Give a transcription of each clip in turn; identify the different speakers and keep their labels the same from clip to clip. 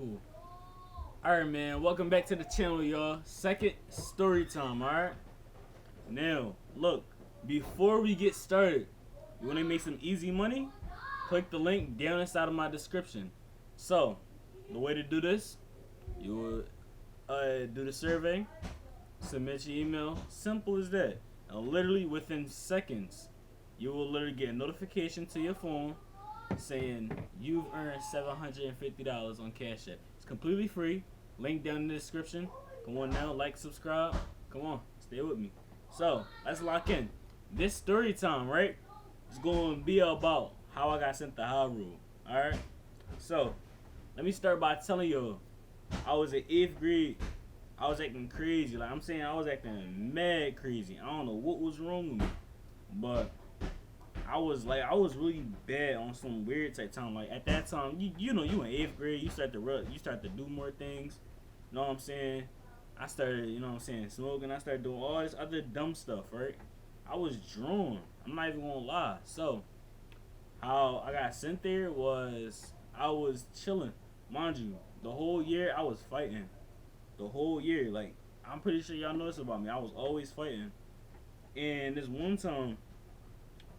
Speaker 1: cool. Alright, man. Welcome back to the channel, y'all. Second story time, alright? Now, look. Before we get started, you want to make some easy money? Click the link down inside of my description. So, the way to do this, you will do the survey, submit your email. Simple as that. And literally within seconds, you will literally get a notification to your phone saying you've earned $750 on Cash App. It's completely free. Link down in the description. Come on now, like, subscribe. Come on, stay with me. So, let's lock in. This story time, right? It's going to be about how I got sent to HighRoad. Alright? So, let me start by telling you, I was in 8th grade. I was acting crazy. Like, I'm saying I was acting mad crazy. I don't know what was wrong with me. But I was really bad on some weird type time. Like at that time, you know, you in 8th grade, you start to do more things. You know what I'm saying? I started, you know what I'm saying, smoking. I started doing all this other dumb stuff, right? I was drawn. I'm not even gonna lie. So how I got sent there was I was chilling. Mind you, the whole year I was fighting. The whole year, like I'm pretty sure y'all know this about me. I was always fighting. And this one time,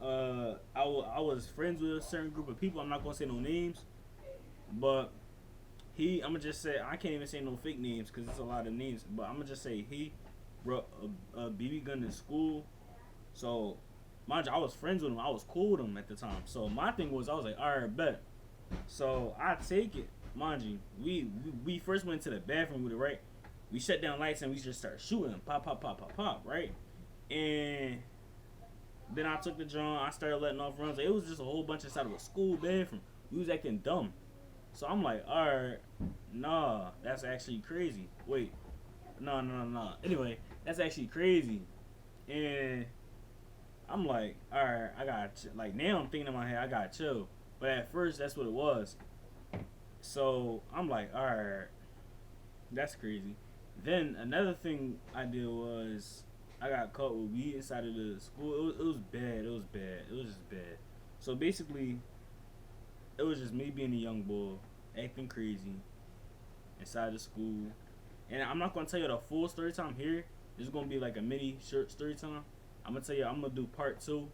Speaker 1: I was friends with a certain group of people. I'm not gonna say no names, but I'm gonna just say I can't even say no fake names because it's a lot of names. But I'm gonna just say he brought a BB gun to school. So, mind you, I was friends with him. I was cool with him at the time. So my thing was, I was like, all right, bet. So I take it. Mind you, we first went to the bathroom with it, right? We shut down lights and we just started shooting, pop, pop, pop, pop, pop, right? And then I took the drone. I started letting off runs. It was just a whole bunch inside of a school bathroom. We was acting dumb. So I'm like, alright, nah, that's actually crazy. Wait, no. Anyway, that's actually crazy. And I'm like, alright, I gotta like now I'm thinking in my head, I gotta chill. But at first, that's what it was. So I'm like, alright, that's crazy. Then another thing I did was I got caught with weed inside of the school. It was bad. It was bad. It was just bad. So basically, it was just me being a young boy, acting crazy inside the school. And I'm not gonna tell you the full story time here. This is gonna be like a mini short story time. I'm gonna tell you. I'm gonna do part 2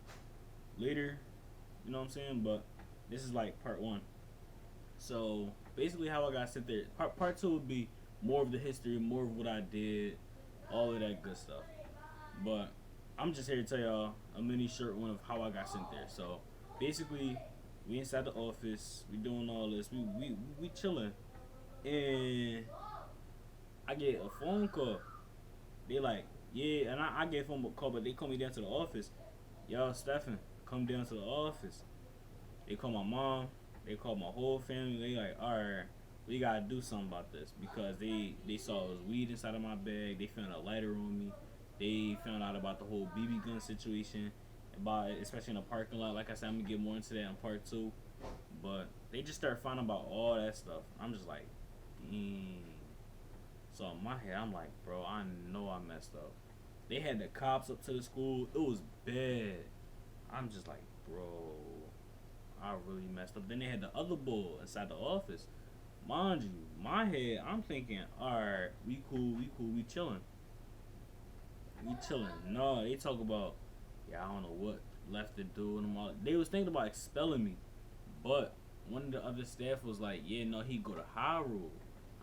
Speaker 1: later. You know what I'm saying? But this is like part 1. So basically, how I got sent there. Part 2 would be more of the history, more of what I did, all of that good stuff. But I'm just here to tell y'all a mini short one of how I got sent there. So basically, we inside the office, we doing all this, we chilling, and I get a phone call. They like, yeah, and I get a phone call, but they call me down to the office. Yo, Stephen, come down to the office. They call my mom, they call my whole family. They like, all right, we gotta do something about this because they saw it was weed inside of my bag. They found a lighter on me. They found out about the whole BB gun situation, about it, especially in the parking lot. Like I said, I'm gonna get more into that in part 2. But they just started finding about all that stuff. I'm just like, dang. So in my head, I'm like, bro, I know I messed up. They had the cops up to the school. It was bad. I'm just like, bro, I really messed up. Then they had the other bull inside the office. Mind you, my head, I'm thinking, alright, we cool, we chilling. We chilling. No, they talk about, yeah, I don't know what left to do and all. They was thinking about expelling me, but one of the other staff was like, yeah, no, he go to HighRoad.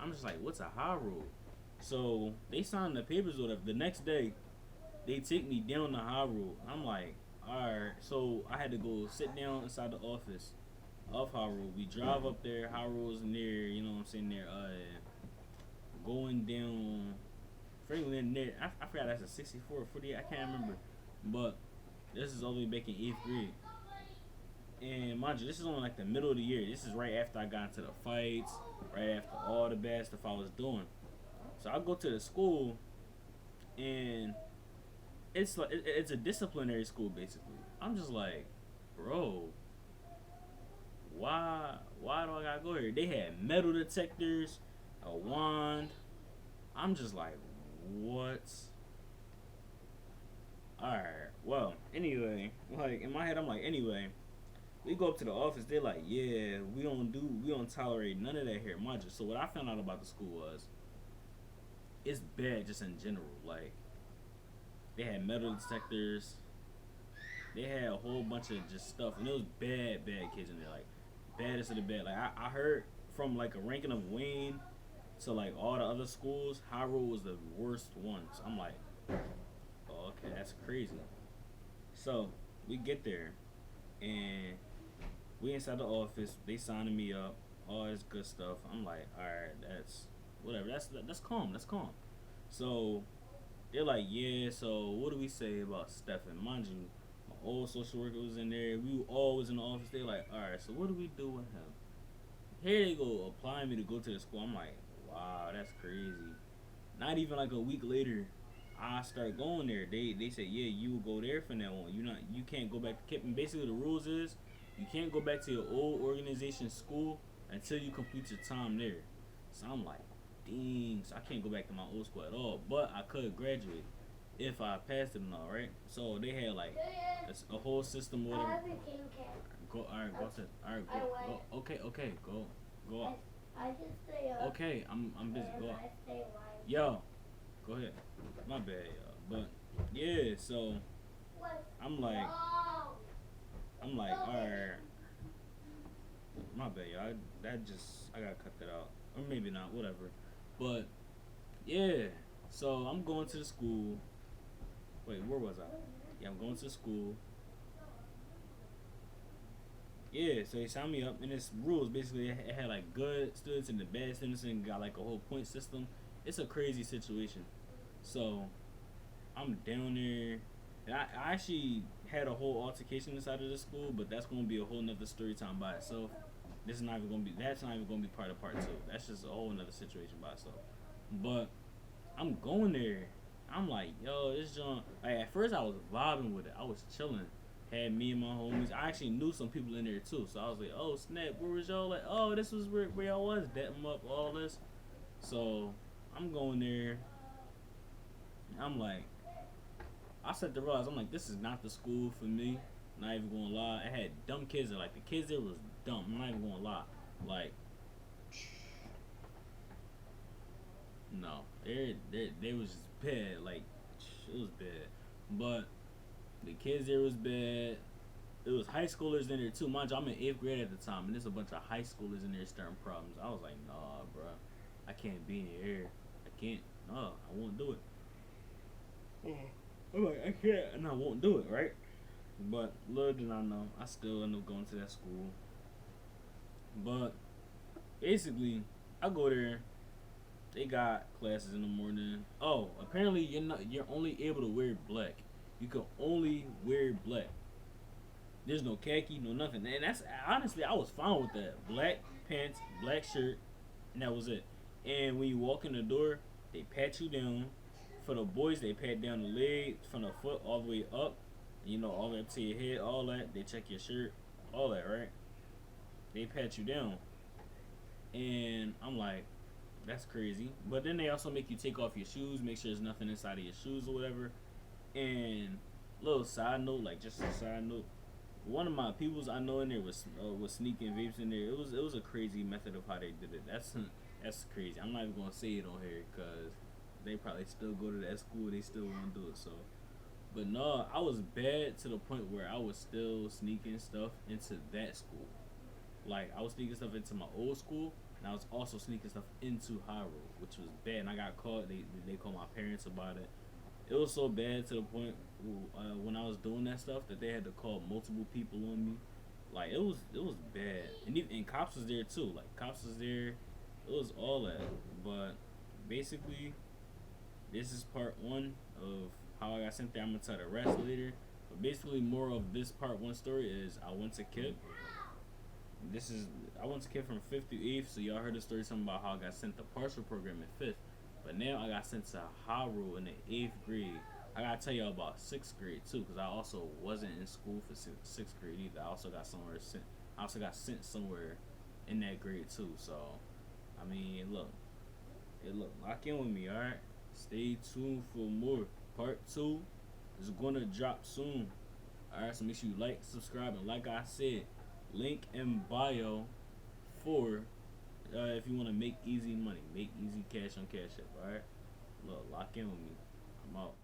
Speaker 1: I'm just like, what's a HighRoad? So they signed the papers or whatever. The next day, they take me down to HighRoad. I'm like, alright. So I had to go sit down inside the office of HighRoad. We drive up there. HighRoad's near, you know what I'm saying, near going down Franklin near, I forgot that's a 64 or 40, I can't remember. But this is all the way back in 8th grade. And mind you, this is only like the middle of the year. This is right after I got into the fights, right after all the bad stuff I was doing. So I go to the school, and it's like it's a disciplinary school basically. I'm just like, bro, why do I gotta go here? They had metal detectors, a wand. I'm just like, what? Alright, well, anyway, like in my head, I'm like, anyway, we go up to the office. They're like, yeah, we don't tolerate none of that here, mind you. So what I found out about the school was it's bad just in general. Like they had metal detectors, they had a whole bunch of just stuff, and it was bad kids in there, like baddest of the bad. Like I heard from like a ranking of Wayne to like all the other schools, HighRoad was the worst one. So I'm like, oh, okay, that's crazy. So we get there, and we inside the office. They signing me up, all this good stuff. I'm like, all right, that's whatever. That's calm. That's calm. So they're like, yeah. So what do we say about Stefan? Mind you, my old social worker was in there. We were always in the office. They're like, all right. So what do we do with him? Here they go applying me to go to the school. I'm like, wow, that's crazy. Not even like a week later, I start going there. They say, yeah, you will go there from now on. You can't go back to Kip. And basically the rules is you can't go back to your old organization school until you complete your time there. So I'm like, dang, so I can't go back to my old school at all. But I could graduate if I passed it and all, right? So they had like a whole system or whatever. Go, alright, go sit. Alright, go. Okay, go up.
Speaker 2: I just stay up.
Speaker 1: Okay, I'm busy. Go up. Yo, go ahead. My bad, y'all. But yeah, so I'm like, alright. My bad, y'all. I gotta cut that out, or maybe not, whatever. But yeah, so I'm going to the school. Wait, where was I? Yeah, I'm going to the school. Yeah, so they signed me up, and it's rules. Basically, it had like good students and the bad students, and got like a whole point system. It's a crazy situation. So I'm down there, and I actually had a whole altercation inside of the school, but that's gonna be a whole nother story time by itself. This is not even gonna be. That's not even gonna be part of part two. That's just a whole nother situation by itself. But I'm going there. I'm like, yo, this joint. Like at first, I was vibing with it. I was chilling. Had me and my homies. I actually knew some people in there too. So I was like, oh snap, where was y'all? Like, oh, this was where y'all was. Dat them up, all this. So I'm going there. I'm like, I started to realize, I'm like, this is not the school for me. Not even gonna lie. I had dumb kids there. Like the kids there was dumb. I'm not even gonna lie. Like, no, they was just bad. Like, it was bad. But the kids there was bad. It was high schoolers in there too. Mind you, I'm in 8th grade at the time, and there's a bunch of high schoolers in there starting problems. I was like, nah, bro, I can't be in here. I can't. No, I won't do it. I'm like, I can't, and I won't do it, right? But little did I know, I still end up going to that school. But basically, I go there. They got classes in the morning. Oh, apparently you're only able to wear black. You can only wear black. There's no khaki, no nothing. And that's honestly, I was fine with that. Black pants, black shirt, and that was it. And when you walk in the door, they pat you down. For the boys, they pat down the leg from the foot all the way up. You know, all the way up to your head, all that. They check your shirt, all that, right? They pat you down. And I'm like, that's crazy. But then they also make you take off your shoes, make sure there's nothing inside of your shoes or whatever. And little side note, like just a side note, one of my peoples I know in there was sneaking vapes in there. It was a crazy method of how they did it. That's crazy. I'm not even gonna say it on here because they probably still go to that school. They still want to do it. So, but no, I was bad to the point where I was still sneaking stuff into that school. Like I was sneaking stuff into my old school, and I was also sneaking stuff into HighRoad, which was bad. And I got caught. They called my parents about it. It was so bad to the point when I was doing that stuff that they had to call multiple people on me. Like it was bad, and cops was there too. Like cops was there. It was all that. But basically, this is part one of how I got sent there. I'm gonna tell the rest later. But basically, more of this part one story is I went to KIP. I went to KIP from 5th to 8th. So y'all heard the story something about how I got sent to partial program in 5th. But now I got sent to HighRoad in the 8th grade. I gotta tell y'all about 6th grade too, because I also wasn't in school for 6th grade either. I also got sent somewhere in that grade too. So, I mean, look, lock in with me, all right? Stay tuned for more. Part 2 is gonna drop soon. All right, so make sure you like, subscribe, and like I said, Link in bio for if you want to make easy money, make easy cash on Cash App. All right, look, lock in with me. I'm out.